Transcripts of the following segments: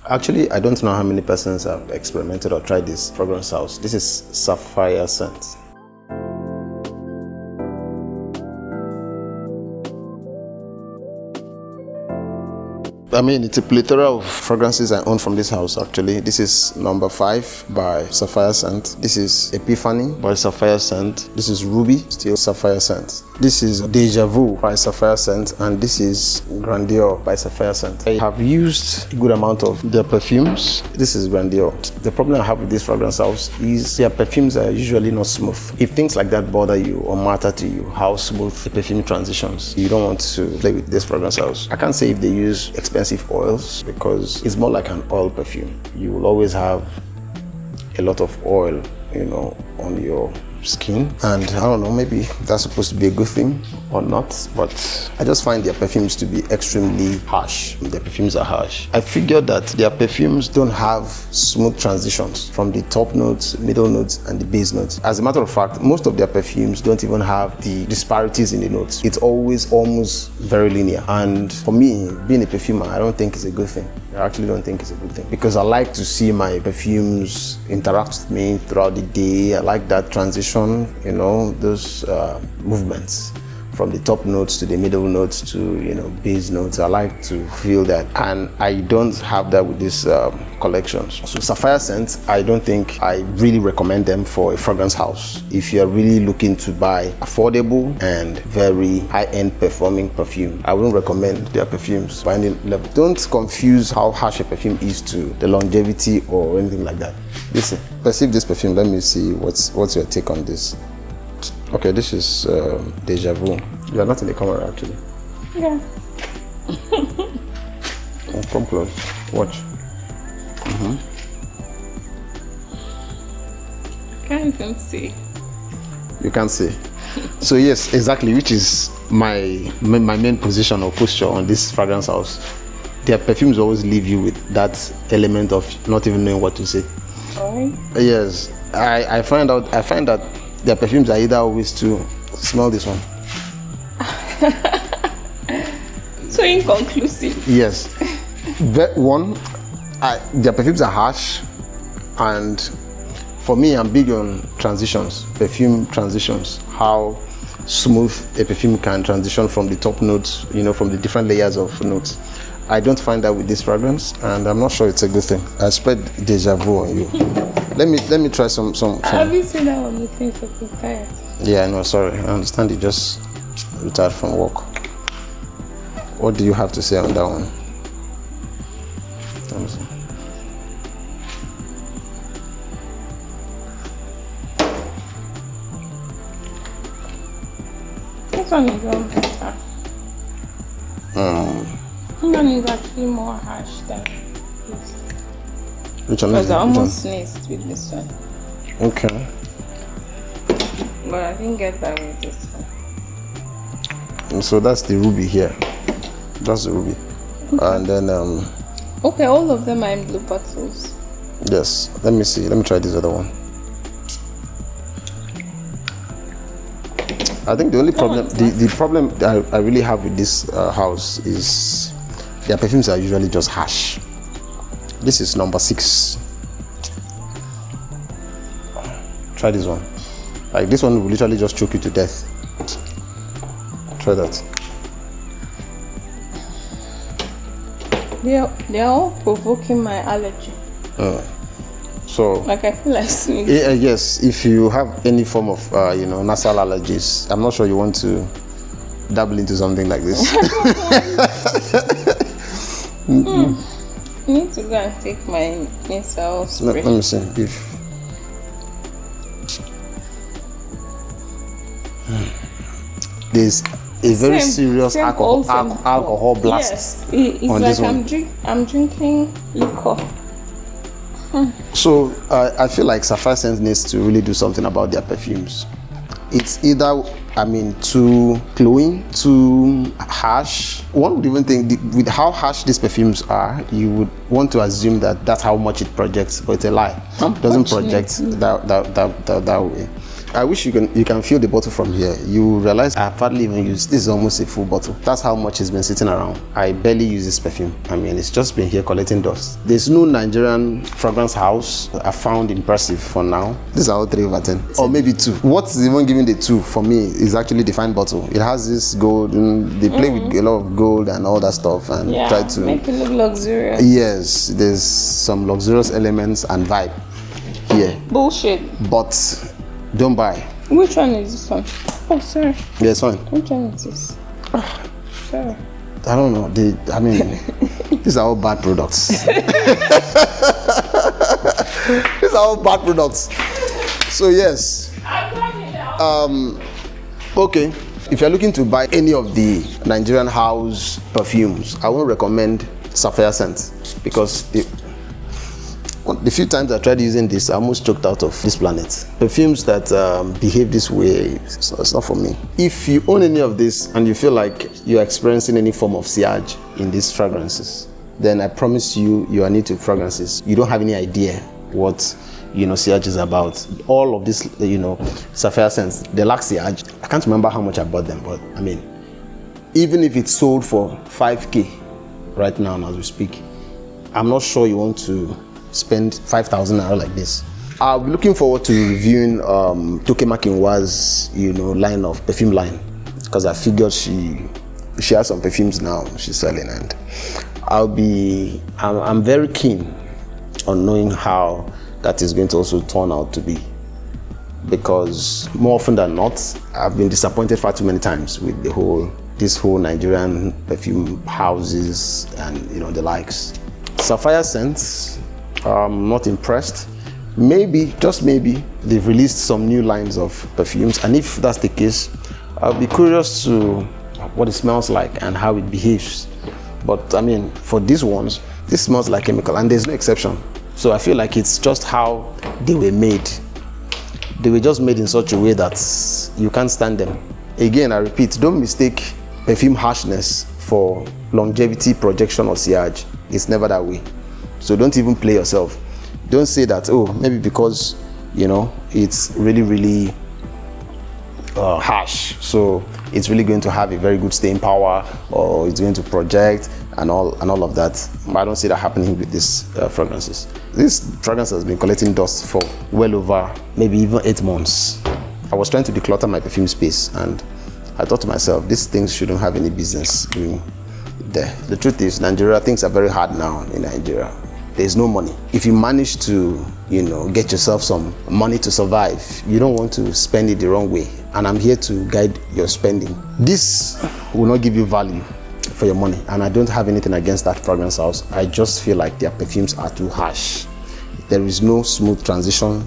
Actually, I don't know how many persons have experimented or tried this fragrance house. This is SAPPHIRE Scent. I mean, it's a plethora of fragrances I own from this house, actually. This is number 5 by SAPPHIRE Scent. This is Epiphany by SAPPHIRE Scent. This is Ruby, still SAPPHIRE Scent. This is Deja Vu by SAPPHIRE Scent. And this is Grandeur by SAPPHIRE Scent. I have used a good amount of their perfumes. This is Grandeur. The problem I have with this fragrance house is their perfumes are usually not smooth. If things like that bother you or matter to you, how smooth the perfume transitions, you don't want to play with this fragrance house. I can't say if they use expensive oils because it's more like an oil perfume. You will always have a lot of oil, on your skin, and I don't know, maybe that's supposed to be a good thing or not, but I just find their perfumes to be extremely harsh. Their perfumes are harsh. I figured that their perfumes don't have smooth transitions from the top notes, middle notes, and the base notes. As a matter of fact, most of their perfumes don't even have the disparities in the notes. It's always almost very linear, and for me, being a perfumer, I don't think it's a good thing. I actually don't think it's a good thing because I like to see my perfumes interact with me throughout the day. I like that transition, those movements from the top notes to the middle notes to base notes. I like to feel that, and I don't have that with these collections. So SAPPHIRE Scent, I don't think I really recommend them for a fragrance house. If you're really looking to buy affordable and very high-end performing perfume, I wouldn't recommend their perfumes by any level. Don't confuse how harsh a perfume is to the longevity or anything like that. Listen, perceive this perfume. Let me see what's your take on this. Okay, this is Deja Vu. You are not in the camera, actually. Yeah. Come close. Watch. I can't even see. You can't see. So yes, exactly, which is my main position or posture on this fragrance house. Their perfumes always leave you with that element of not even knowing what to say. Sorry? Yes, I find that their perfumes are either always to smell this one. So inconclusive. Yes. Their perfumes are harsh, and for me, I'm big on transitions, perfume transitions, how smooth a perfume can transition from the top notes, from the different layers of notes. I don't find that with this fragrance, and I'm not sure it's a good thing. I spread Deja Vu on you. Let me try some. Have you seen that one? You think so tired? Yeah, no, sorry. I understand you just retired from work. What do you have to say on that one? Let me see. This one is one better. This one is actually more harsh than this. Which one is Because it? I almost sneezed with this one. Okay. But I didn't get that with this one. And so that's the ruby here. That's the ruby. Okay. And then okay, all of them are in blue bottles. Yes. Let me see. Let me try this other one. I think the only problem, the problem that I really have with this house is their perfumes are usually just harsh. This is number 6. Try this one. Like this one will literally just choke you to death. Try that. They're all provoking my allergy. So, like I feel like sneezing. Yes, if you have any form of nasal allergies, I'm not sure you want to dabble into something like this. I need to go and take my nasal spray. Let me see if there's a very serious alcohol blast. Yes, it's on like this one. I'm drinking liquor. So I feel like SAPPHIRE Scent needs to really do something about their perfumes. It's either, too glowing, too harsh. One would even think with how harsh these perfumes are, you would want to assume that that's how much it projects, but it's a lie. It doesn't project that way. I wish you can feel the bottle from here. You realize I've hardly even used this. Is almost a full bottle. That's how much it's been sitting around. I barely use this perfume. I mean, it's just been here collecting dust. There's no Nigerian fragrance house I found impressive for now. These are all 3 over 10, or maybe 2. What's even giving the 2 for me is actually the fine bottle. It has this gold. They play with a lot of gold and all that stuff, and try to make it look luxurious. Yes, there's some luxurious elements and vibe here. Bullshit. But don't buy. Which one is this one? Oh, sorry. Yes, one. Which one is this? Sorry. I don't know. These are all bad products. These are all bad products. So yes. Okay. If you're looking to buy any of the Nigerian house perfumes, I won't recommend SAPPHIRE Scent, because the few times I tried using this, I almost choked out of this planet. Perfumes that behave this way, it's not for me. If you own any of this and you feel like you're experiencing any form of sillage in these fragrances, then I promise you are new to fragrances. You don't have any idea what sillage is about. All of this, SAPPHIRE scents, they lack sillage. I can't remember how much I bought them, but I mean, even if it's sold for 5K right now as we speak, I'm not sure you want to spend 5,000 naira like this. I'll be looking forward to reviewing Toke Makinwa's line of perfume line, because I figured she has some perfumes now she's selling, and I'm very keen on knowing how that is going to also turn out to be, because more often than not I've been disappointed far too many times with this whole Nigerian perfume houses and the likes. SAPPHIRE scents, I'm not impressed. Maybe, just maybe, they've released some new lines of perfumes, and if that's the case, I'll be curious to what it smells like and how it behaves. But I mean, for these ones, this smells like chemical, and there's no exception. So I feel like it's just how they were made. They were just made in such a way that you can't stand them. Again, I repeat, don't mistake perfume harshness for longevity, projection, or sillage. It's never that way. So don't even play yourself. Don't say that, oh, maybe because it's really, really harsh, so it's really going to have a very good staying power, or it's going to project and all of that. I don't see that happening with these fragrances. This fragrance has been collecting dust for well over maybe even 8 months. I was trying to declutter my perfume space, and I thought to myself, these things shouldn't have any business being there. The truth is, Nigeria, things are very hard now in Nigeria. There's no money. If you manage to, get yourself some money to survive, you don't want to spend it the wrong way. And I'm here to guide your spending. This will not give you value for your money. And I don't have anything against that fragrance house. I just feel like their perfumes are too harsh. There is no smooth transition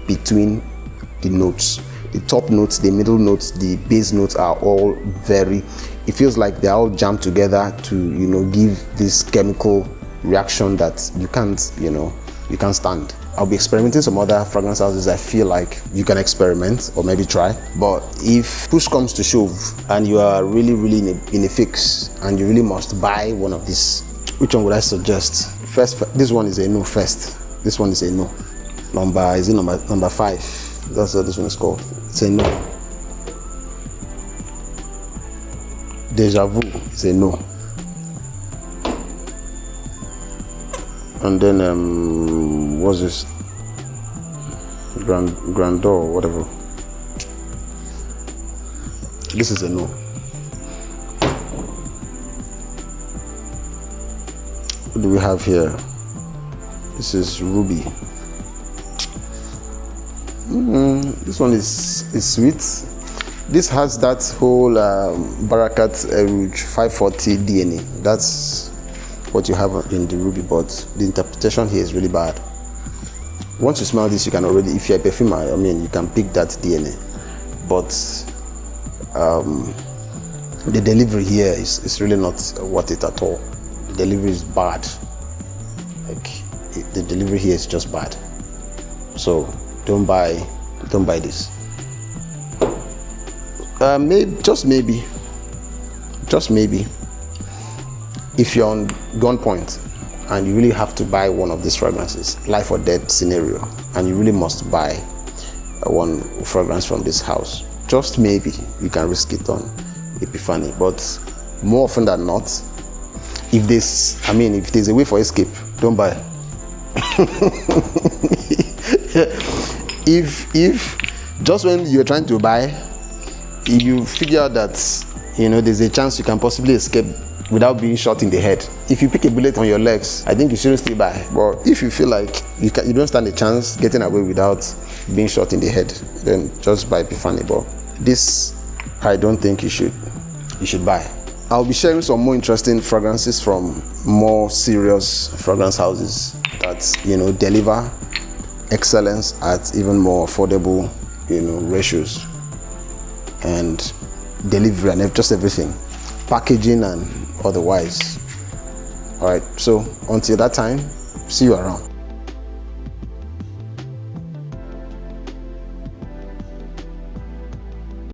between the notes. The top notes, the middle notes, the base notes are all it feels like they're all jammed together to, give this chemical reaction that you can't stand. I'll be experimenting some other fragrance houses I feel like you can experiment or maybe try. But if push comes to shove and you are really, really in a fix and you really must buy one of these, which one would I suggest? First, this one is a no first. This one is a no. Number 5. That's what this one is called. It's a no. Deja Vu is a no. And then what's this? Grandeur, whatever. This is a no. What do we have here? This is Ruby. This one is sweet. This has that whole Barakat Rouge 540 DNA. That's what you have in the Ruby, but the interpretation here is really bad. Once you smell this, you can already, if you're a perfumer, you can pick that DNA. But the delivery here is really not worth it at all. The delivery is bad. The delivery here is just bad. So don't buy this. Just maybe, if you're on gunpoint and you really have to buy one of these fragrances, life or death scenario, and you really must buy one fragrance from this house. Just maybe you can risk it on Epiphany, but more often than not, if there's a way for escape, don't buy. if just when you're trying to buy, if you figure out that there's a chance you can possibly escape without being shot in the head, if you pick a bullet on your legs, I think you shouldn't still buy. But if you feel like you don't stand a chance getting away without being shot in the head, then just buy Epiphany. But this, I don't think you should buy. I'll be sharing some more interesting fragrances from more serious fragrance houses that deliver excellence at even more affordable ratios, and delivery and just everything, packaging and otherwise. All right, so until that time, see you around.